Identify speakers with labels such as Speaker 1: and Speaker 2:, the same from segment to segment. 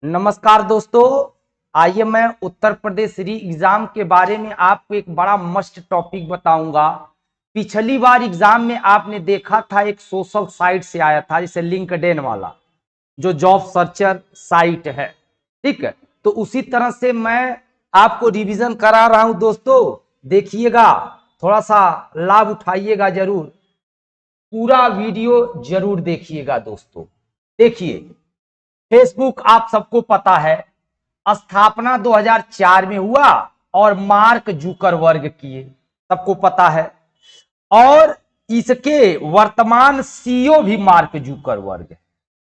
Speaker 1: नमस्कार दोस्तों। आइए मैं उत्तर प्रदेश री एग्जाम के बारे में आपको एक बड़ा मस्त टॉपिक बताऊंगा। पिछली बार एग्जाम में आपने देखा था एक सोशल साइट से आया था, जैसे लिंक्डइन वाला जो जॉब सर्चर साइट है। ठीक है, तो उसी तरह से मैं आपको रिवीजन करा रहा हूं दोस्तों। देखिएगा, थोड़ा सा लाभ उठाइएगा जरूर, पूरा वीडियो जरूर देखिएगा दोस्तों। देखिए, फेसबुक आप सबको पता है स्थापना 2004 में हुआ और मार्क जुकरबर्ग किए, सबको पता है। और इसके वर्तमान सीईओ भी मार्क जुकरबर्ग है,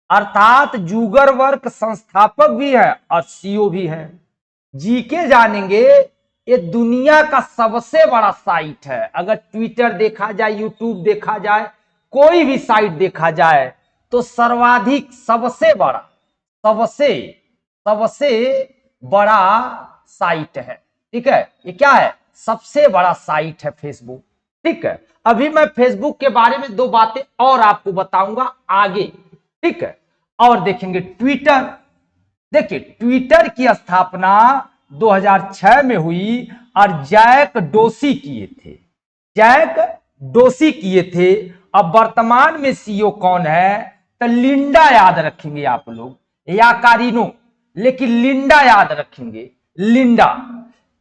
Speaker 1: अर्थात जुकरबर्ग संस्थापक भी है और सीईओ भी है। जीके जानेंगे, ये दुनिया का सबसे बड़ा साइट है। अगर ट्विटर देखा जाए, यूट्यूब देखा जाए, कोई भी साइट देखा जाए तो सर्वाधिक सबसे सबसे बड़ा साइट है। ठीक है, ये क्या है? सबसे बड़ा साइट है फेसबुक। ठीक है, अभी मैं फेसबुक के बारे में दो बातें और आपको बताऊंगा आगे। ठीक है, और देखेंगे ट्विटर। देखिए, ट्विटर की स्थापना 2006 में हुई और जैक डोसी किए थे। जैक डोसी किए थे। अब वर्तमान में सीईओ कौन है? तो लिंडा याद रखेंगे आप लोग, या कारिनो, लेकिन लिंडा याद रखेंगे, लिंडा।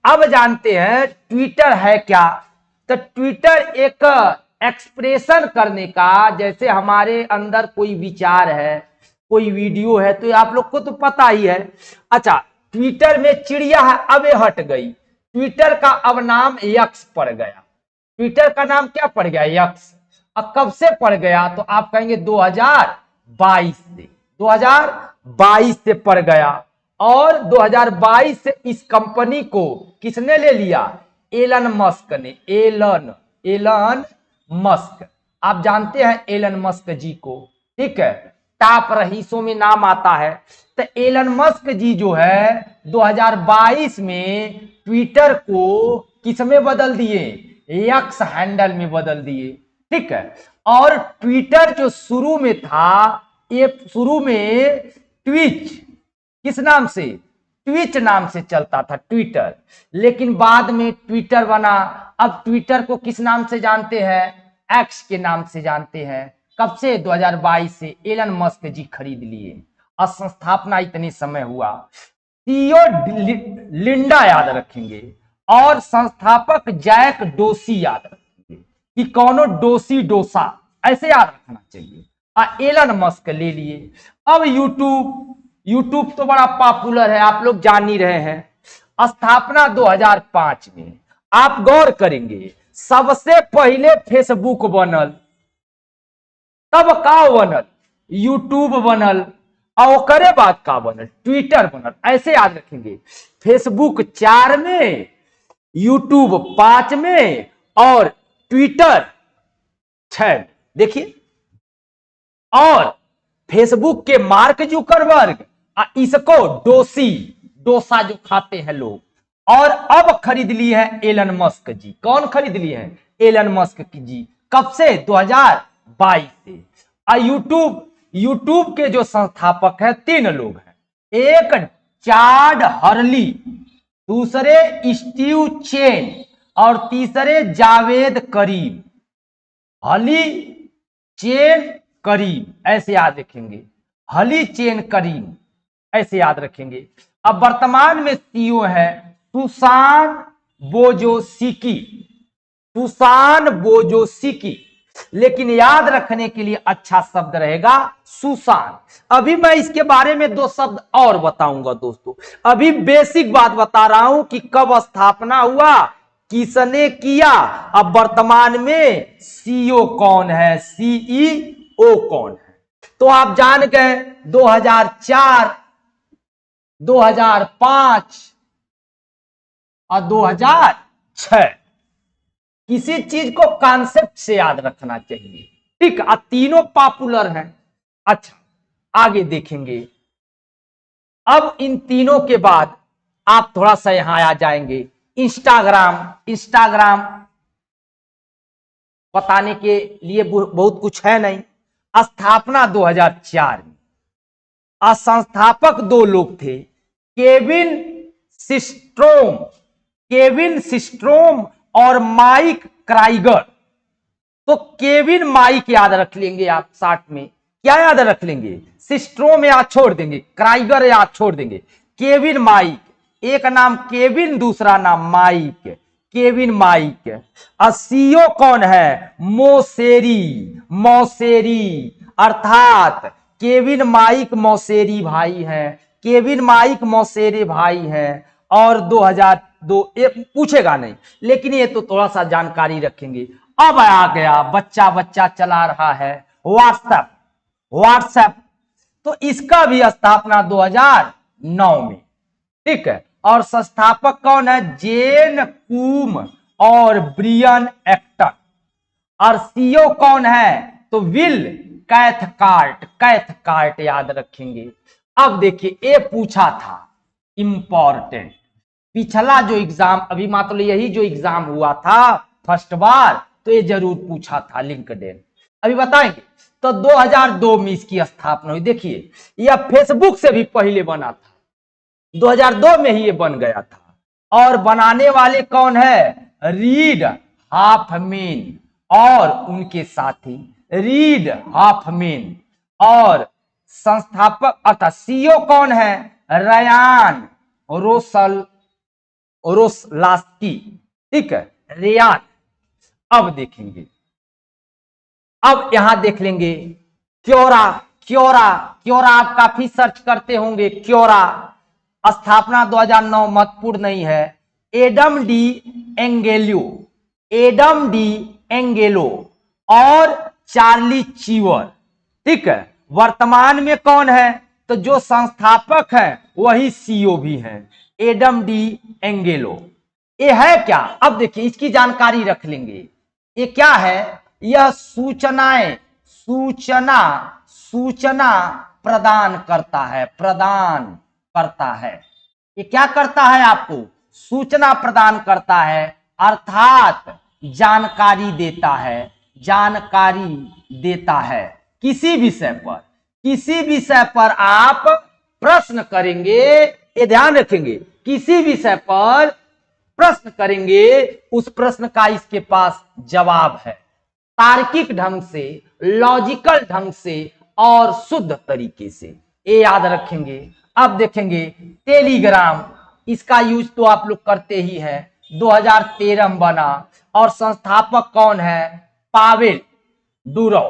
Speaker 1: अब जानते हैं ट्विटर है क्या। तो ट्विटर एक एक्सप्रेशन करने का, जैसे हमारे अंदर कोई विचार है, कोई वीडियो है, तो आप लोग को तो पता ही है। अच्छा, ट्विटर में चिड़िया है, अब ये हट गई। ट्विटर का अब नाम यक्स पड़ गया। ट्विटर का नाम क्या पड़ गया? यक्स। अब कब से पड़ गया? तो आप कहेंगे 2022 से। 2022 से पड़ गया। और 2022 से इस कंपनी को किसने ले लिया? एलन मस्क ने। एलन मस्क, आप जानते हैं एलन मस्क जी को। ठीक है, टॉप रईसों में नाम आता है। तो एलन मस्क जी जो है 2022 में ट्विटर को किस में बदल दिए? एक्स हैंडल में बदल दिए। ठीक है, और ट्विटर जो शुरू में था, ये शुरू में ट्विच किस नाम से? ट्विच नाम से चलता था ट्विटर, लेकिन बाद में ट्विटर बना। अब ट्विटर को किस नाम से जानते हैं? एक्स के नाम से जानते हैं। कब से? 2022 से एलन मस्क जी खरीद लिए और संस्थापना इतने समय हुआ। सीईओ लिंडा याद रखेंगे और संस्थापक जैक डोसी याद रखेंगे कि कौनो डोसी डोसा, ऐसे याद रखना चाहिए। एलन मस्क ले लिए। अब यूट्यूब तो बड़ा पॉपुलर है, आप लोग जान ही रहे हैं। स्थापना 2005 में। आप गौर करेंगे, सबसे पहले फेसबुक बनल, तब का बनल? यूट्यूब बनल, और ओकरे बाद का बनल? ट्विटर बनल। ऐसे याद रखेंगे, फेसबुक 4 में, यूट्यूब 5 में और ट्विटर 6 में। देखिए, और फेसबुक के मार्क जुकरबर्ग, इसको डोसा जो खाते हैं लोग। और अब खरीद ली है एलन मस्क जी। कौन खरीद लिए हैं? एलन मस्क की जी। कब से? 2022 से। यूट्यूब के जो संस्थापक हैं 3 लोग हैं। एक चाड हर्ली, दूसरे स्टीव चेन और तीसरे जावेद करीम। हली, चेन, करीम, ऐसे याद रखेंगे। हली, चेन, करीम, ऐसे याद रखेंगे। अब वर्तमान में सीईओ है सुसान बोजोसिकी, लेकिन याद रखने के लिए अच्छा शब्द रहेगा सुसान। अभी मैं इसके बारे में 2 शब्द और बताऊंगा दोस्तों। अभी बेसिक बात बता रहा हूं कि कब स्थापना हुआ, किसने किया, अब वर्तमान में सीईओ कौन है, सीईओ कौन है। तो आप जान गए 2004, 2005 और 2006। किसी चीज को कॉन्सेप्ट से याद रखना चाहिए। ठीक, तीनों पॉपुलर हैं। अच्छा, आगे देखेंगे। अब इन तीनों के बाद आप थोड़ा सा यहां आ जाएंगे। इंस्टाग्राम बताने के लिए बहुत कुछ है नहीं। स्थापना 2004 में। और संस्थापक दो लोग थे, केविन सिस्ट्रोम, केविन सिस्ट्रोम और माइक क्राइगर। तो केविन माइक याद रख लेंगे आप, 60 में क्या याद रख लेंगे, सिस्ट्रोम याद छोड़ देंगे, क्राइगर याद छोड़ देंगे, केविन माइक, एक नाम केविन दूसरा नाम माइक, केविन माइक। और सीओ कौन है, मोसेरी, मौसेरी, अर्थात केविन माइक मौसेरी भाई हैं, केविन माइक मौसेरे भाई हैं। और 2002 पूछेगा नहीं, लेकिन ये तो थोड़ा सा जानकारी रखेंगे। अब आ गया बच्चा बच्चा चला रहा है व्हाट्सएप, व्हाट्सएप तो इसका भी स्थापना 2009 में, ठीक है। और संस्थापक कौन है, जेन कूम और ब्रियन एक्टर। और सीईओ कौन है, तो विल कैथकार्ट, कैथकार्ट याद रखेंगे। अब देखिए ये पूछा था इंपॉर्टेंट, पिछला जो एग्जाम अभी मतलब यही जो एग्जाम हुआ था फर्स्ट बार, तो ये जरूर पूछा था लिंक्डइन, अभी बताएंगे। तो 2002 में इसकी स्थापना हुई। देखिए यह फेसबुक से भी पहले बना था, 2002 में ही ये बन गया था। और बनाने वाले कौन है, रीड हाफमैन और उनके साथी रीड हाफमैन। और संस्थापक अर्थात सीईओ कौन है, रयान रोसलास्की, ठीक है, रेयान। अब देखेंगे, अब यहां देख लेंगे क्योरा, क्योरा, क्योरा आप काफी सर्च करते होंगे, क्योरा स्थापना 2009, महत्वपूर्ण नहीं है। एडम डी एंगेलो, एडम डी एंगेलो और चार्ली चीवर, ठीक है। वर्तमान में कौन है, तो जो संस्थापक है वही सीईओ भी है, एडम डी एंगेलो। ये है क्या, अब देखिए इसकी जानकारी रख लेंगे। ये क्या है, यह सूचनाएं, सूचना, सूचना प्रदान करता है, प्रदान करता है। ये क्या करता है, आपको सूचना प्रदान करता है, अर्थात जानकारी देता है, जानकारी देता है। किसी विषय पर, किसी विषय पर आप प्रश्न करेंगे, ये ध्यान रखेंगे, किसी विषय पर प्रश्न करेंगे, उस प्रश्न का इसके पास जवाब है, तार्किक ढंग से, लॉजिकल ढंग से और शुद्ध तरीके से, ये याद रखेंगे। अब देखेंगे टेलीग्राम, इसका यूज तो आप लोग करते ही हैं, 2013 में बना। और संस्थापक कौन है, पावेल डूरो,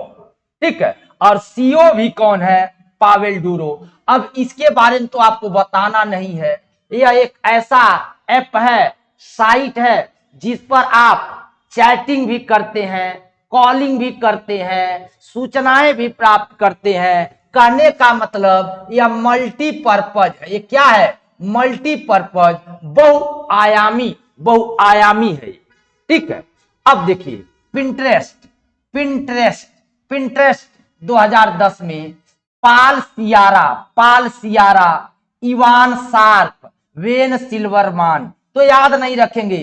Speaker 1: ठीक है। और सीईओ भी कौन है, पावेल डूरो। अब इसके बारे में तो आपको बताना नहीं है, यह एक ऐसा ऐप है, साइट है, जिस पर आप चैटिंग भी करते हैं, कॉलिंग भी करते हैं, सूचनाएं भी प्राप्त करते हैं। कहने का मतलब यह मल्टीपर्पज है। ये क्या है, मल्टीपर्पज, बहुआयामी, बहुआयामी है, ठीक है। अब देखिए पिंटरेस्ट, पिंटरेस्ट, पिंटरेस्ट 2010 में Paul Sciarra, Paul Sciarra, Evan Sharp, Ben Silbermann. तो याद नहीं रखेंगे,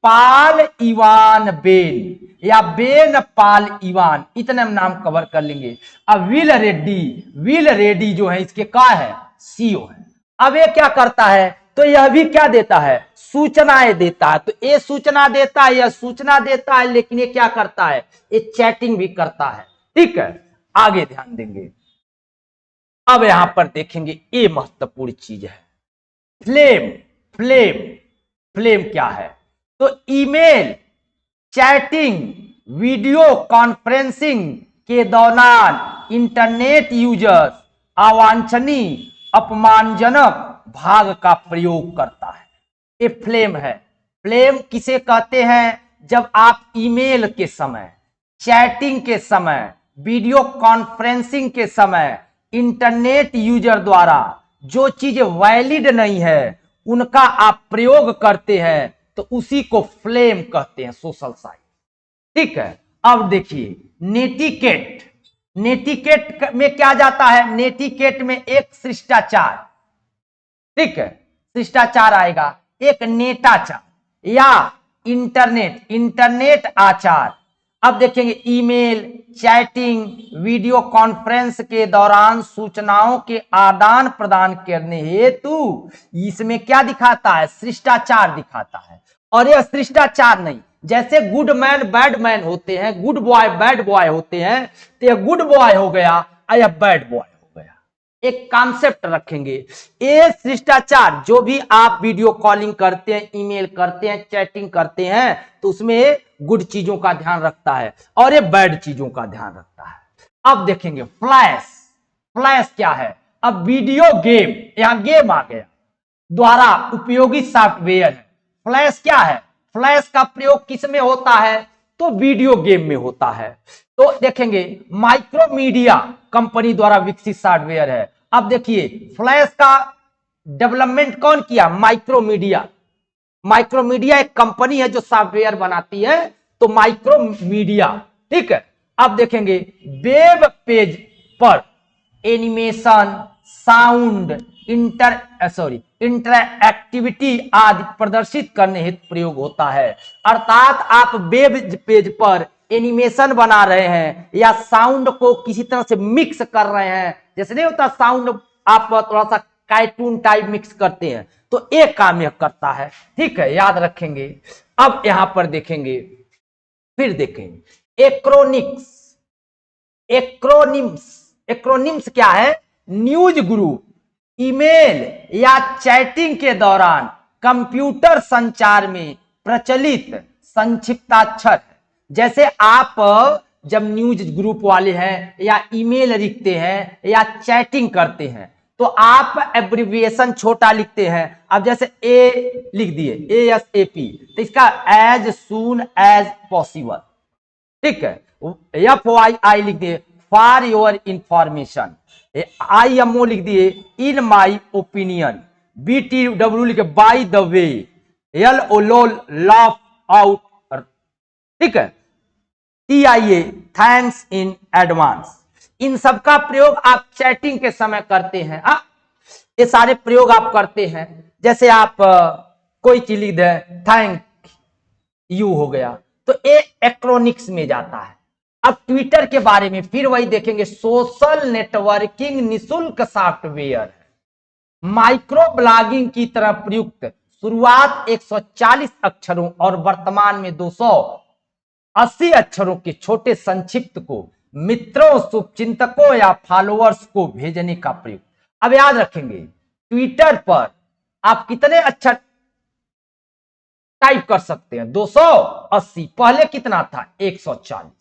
Speaker 1: पाल इवान बेन या बेन पाल इवान, इतने नाम कवर कर लेंगे। अब विल रेड्डी, विल रेड्डी जो है इसके क्या है, सीईओ है। अब ये क्या करता है, तो यह भी क्या देता है, सूचनाएं देता है। तो ये सूचना देता है, यह सूचना देता है, लेकिन ये क्या करता है, ये चैटिंग भी करता है, ठीक है। आगे ध्यान देंगे। अब यहां पर देखेंगे, ये महत्वपूर्ण चीज है, फ्लेम, फ्लेम, फ्लेम क्या है, तो ईमेल, चैटिंग, वीडियो कॉन्फ्रेंसिंग के दौरान इंटरनेट यूजर्स अवांछनीय, अपमानजनक भाग का प्रयोग करता है, ये फ्लेम है। फ्लेम किसे कहते हैं, जब आप ईमेल के समय, चैटिंग के समय, वीडियो कॉन्फ्रेंसिंग के समय इंटरनेट यूजर द्वारा जो चीज वैलिड नहीं है उनका आप प्रयोग करते हैं, तो उसी को फ्लेम कहते हैं, सोशल साइट, ठीक है। अब देखिए नेटिकेट, नेटिकेट में क्या जाता है, नेटिकेट में एक शिष्टाचार, ठीक है, शिष्टाचार आएगा, एक नेटाचार या इंटरनेट, इंटरनेट आचार। अब देखेंगे ईमेल, चैटिंग, वीडियो कॉन्फ्रेंस के दौरान सूचनाओं के आदान प्रदान करने हेतु इसमें क्या दिखाता है, शिष्टाचार दिखाता है। और यह शिष्टाचार नहीं, जैसे गुड मैन बैड मैन होते हैं, गुड बॉय बैड बॉय होते हैं, तो यह गुड बॉय हो गया और यह बैड बॉय हो गया। एक कॉन्सेप्ट रखेंगे, ये शिष्टाचार जो भी आप वीडियो कॉलिंग करते हैं, ईमेल करते हैं, चैटिंग करते हैं, तो उसमें गुड चीजों का ध्यान रखता है और ये बैड चीजों का ध्यान रखता है। अब देखेंगे फ्लैश, फ्लैश क्या है, अब वीडियो गेम, यहां गेम आ गया, द्वारा उपयोगी सॉफ्टवेयर है। फ्लैश क्या है, फ्लैश का प्रयोग किस में होता है, तो वीडियो गेम में होता है। तो देखेंगे माइक्रोमीडिया कंपनी द्वारा विकसित सॉफ्टवेयर है। अब देखिए फ्लैश का डेवलपमेंट कौन किया, माइक्रोमीडिया। माइक्रोमीडिया एक कंपनी है जो सॉफ्टवेयर बनाती है, तो माइक्रोमीडिया, ठीक है। अब देखेंगे वेब पेज पर एनिमेशन, साउंड, इंटरएक्टिविटी आदि प्रदर्शित करने हेतु प्रयोग होता है। अर्थात आप वेब पेज पर एनिमेशन बना रहे हैं या साउंड को किसी तरह से मिक्स कर रहे हैं, जैसे नहीं होता साउंड आप थोड़ा सा कार्टून टाइप मिक्स करते हैं, तो एक काम यह करता है, ठीक है, याद रखेंगे। अब यहां पर देखेंगे, फिर देखेंगे एक्रोनिक्स, एक्रोनिम्स क्या है, न्यूज ग्रुप, ईमेल या चैटिंग के दौरान कंप्यूटर संचार में प्रचलित संक्षिप्ताक्षर है। जैसे आप जब न्यूज ग्रुप वाले हैं या ईमेल लिखते हैं या चैटिंग करते हैं, तो आप एब्रिविएशन छोटा लिखते हैं। अब जैसे ए लिख दिए, ASAP, तो इसका एज सून एज पॉसिबल, ठीक है। FYI लिख दिए, फॉर योर इंफॉर्मेशन। IMO लिख दिए, इन माई ओपिनियन। BTW लिखे, by the way. LOL, laugh out, ठीक है। TIA, thanks in advance. इन सब का प्रयोग आप चैटिंग के समय करते हैं। ये सारे प्रयोग आप करते हैं। जैसे आप कोई चीज लिख दे, थैंक यू हो गया, तो ये एक्रोनिक्स में जाता है। अब ट्विटर के बारे में फिर वही देखेंगे, सोशल नेटवर्किंग निशुल्क सॉफ्टवेयर है, माइक्रो ब्लॉगिंग की तरह प्रयुक्त। शुरुआत 140 अक्षरों और वर्तमान में 280 अक्षरों के छोटे संक्षिप्त को मित्रों, शुभचिंतकों या फॉलोअर्स को भेजने का प्रयोग। अब याद रखेंगे ट्विटर पर आप कितने अक्षर टाइप कर सकते हैं, 280, पहले कितना था 140,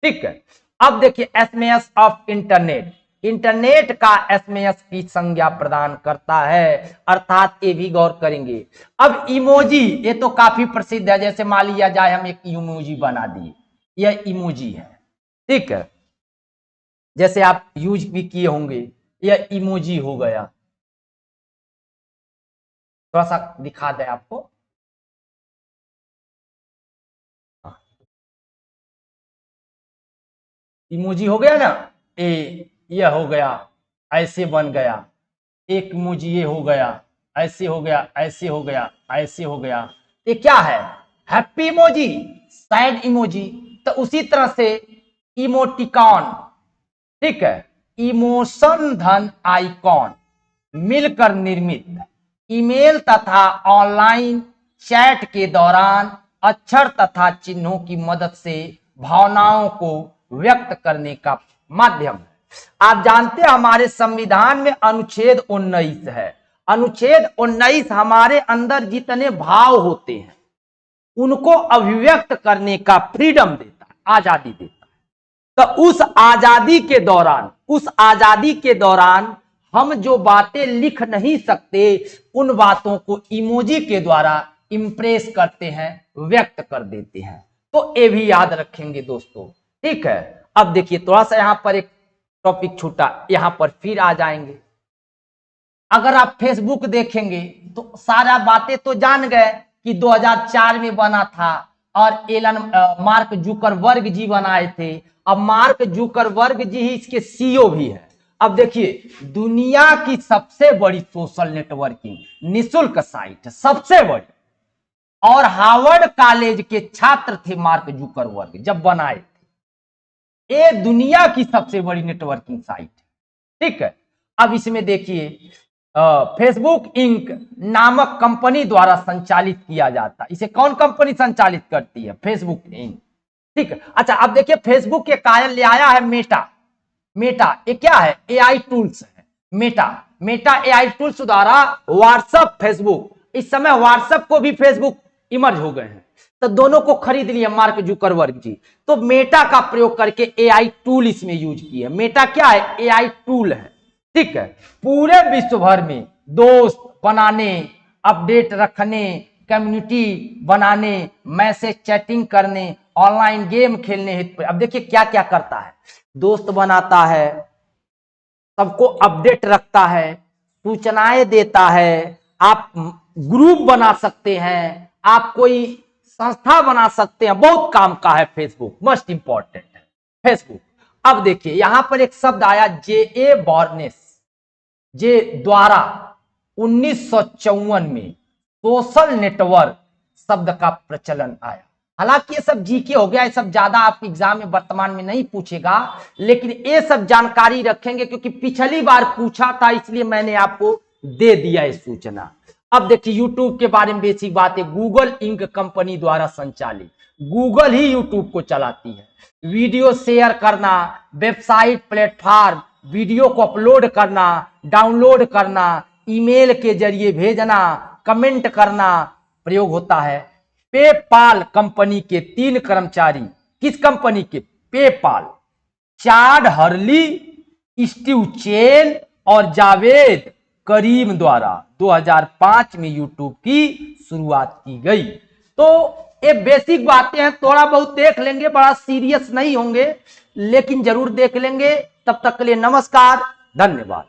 Speaker 1: ठीक है। अब देखिए एसएमएस ऑफ इंटरनेट, इंटरनेट का एसएमएस की संज्ञा प्रदान करता है, अर्थात ये भी गौर करेंगे। अब इमोजी, ये तो काफी प्रसिद्ध है, जैसे मान लिया जाए हम एक इमोजी बना दिए, यह इमोजी है, ठीक है। जैसे आप यूज भी किए होंगे, यह इमोजी हो गया। थोड़ा सा दिखा दे आपको, इमोजी हो गया ना, ये हो गया, ऐसे बन गया। एक इमोजी ये हो गया, ऐसे हो गया, ऐसे हो गया, ऐसे हो गया। ये क्या है, हैप्पी इमोजी, सैड इमोजी। तो उसी तरह से इमोटिकॉन, ठीक है, इमोशन धन आइकॉन मिलकर निर्मित ईमेल तथा ऑनलाइन चैट के दौरान अक्षर तथा चिन्हों की मदद से भावनाओं को व्यक्त करने का माध्यम है। आप जानते हैं हमारे संविधान में अनुच्छेद 19 है। अनुच्छेद 19 हमारे अंदर जितने भाव होते हैं उनको अभिव्यक्त करने का फ्रीडम देता है, आजादी देता है। तो उस आजादी के दौरान हम जो बातें लिख नहीं सकते, उन बातों को इमोजी के द्वारा इंप्रेस करते हैं, व्यक्त कर देते हैं। तो ये भी याद रखेंगे दोस्तों, ठीक है। अब देखिए थोड़ा सा यहां पर एक टॉपिक छूटा, यहां पर फिर आ जाएंगे। अगर आप फेसबुक देखेंगे तो सारा बातें तो जान गए कि 2004 में बना था और एलन मार्क जुकरबर्ग जी बनाए थे। अब मार्क जुकरबर्ग जी ही इसके सीईओ भी है। अब देखिए दुनिया की सबसे बड़ी सोशल नेटवर्किंग निशुल्क साइट, सबसे बड़ी, और हार्वर्ड कॉलेज के छात्र थे मार्क जुकरबर्ग जब बनाए थे। ये दुनिया की सबसे बड़ी नेटवर्किंग साइट है, ठीक है। अब इसमें देखिए फेसबुक इंक नामक कंपनी द्वारा संचालित किया जाता है। इसे कौन कंपनी संचालित करती है? फेसबुक इंक, ठीक है। अच्छा, अब देखिए फेसबुक के कारण ले आया है मेटा। मेटा ये क्या है? एआई टूल्स है। मेटा एआई टूल्स द्वारा व्हाट्सएप, फेसबुक, इस समय व्हाट्सएप को भी फेसबुक इमर्ज हो गए हैं, तो दोनों को खरीद लिया मार्क जुकरबर्ग जी। तो मेटा का प्रयोग करके एआई टूल इसमें यूज किया। मेटा क्या है? एआई टूल है, ठीक है। पूरे विश्व भर में दोस्त बनाने, अपडेट रखने, कम्युनिटी बनाने, मैसेज चैटिंग करने, ऑनलाइन गेम खेलने हेतु, अब देखिए क्या क्या करता है। दोस्त बनाता है, सबको अपडेट रखता है, सूचनाएं देता है, आप ग्रुप बना सकते हैं, आप कोई संस्था बना सकते हैं, बहुत काम का है फेसबुक, मोस्ट इंपॉर्टेंट है फेसबुक। अब देखिए यहां पर एक शब्द आया जे बॉर्नेस, जे द्वारा 1954 में सोशल नेटवर्क शब्द का प्रचलन आया। हालांकि ये सब जीके हो गया, ये सब ज्यादा आप एग्जाम में वर्तमान में नहीं पूछेगा, लेकिन ये सब जानकारी रखेंगे क्योंकि पिछली बार पूछा था, इसलिए मैंने आपको दे दिया ये सूचना। अब देखिए यूट्यूब के बारे में बेसिक बात है। गूगल इंक कंपनी द्वारा संचालित, गूगल ही यूट्यूब को चलाती है। वीडियो शेयर करना, वेबसाइट, प्लेटफॉर्म, वीडियो को अपलोड करना, डाउनलोड करना, ईमेल के जरिए भेजना, कमेंट करना प्रयोग होता है। पेपाल कंपनी के 3 कर्मचारी, किस कंपनी के? पेपाल, चाड हर्ली, स्टीव चेन और जावेद करीम द्वारा 2005 में यूट्यूब की शुरुआत की गई। तो ये बेसिक बातें हैं, थोड़ा बहुत देख लेंगे, बड़ा सीरियस नहीं होंगे, लेकिन जरूर देख लेंगे। तब तक के लिए नमस्कार, धन्यवाद।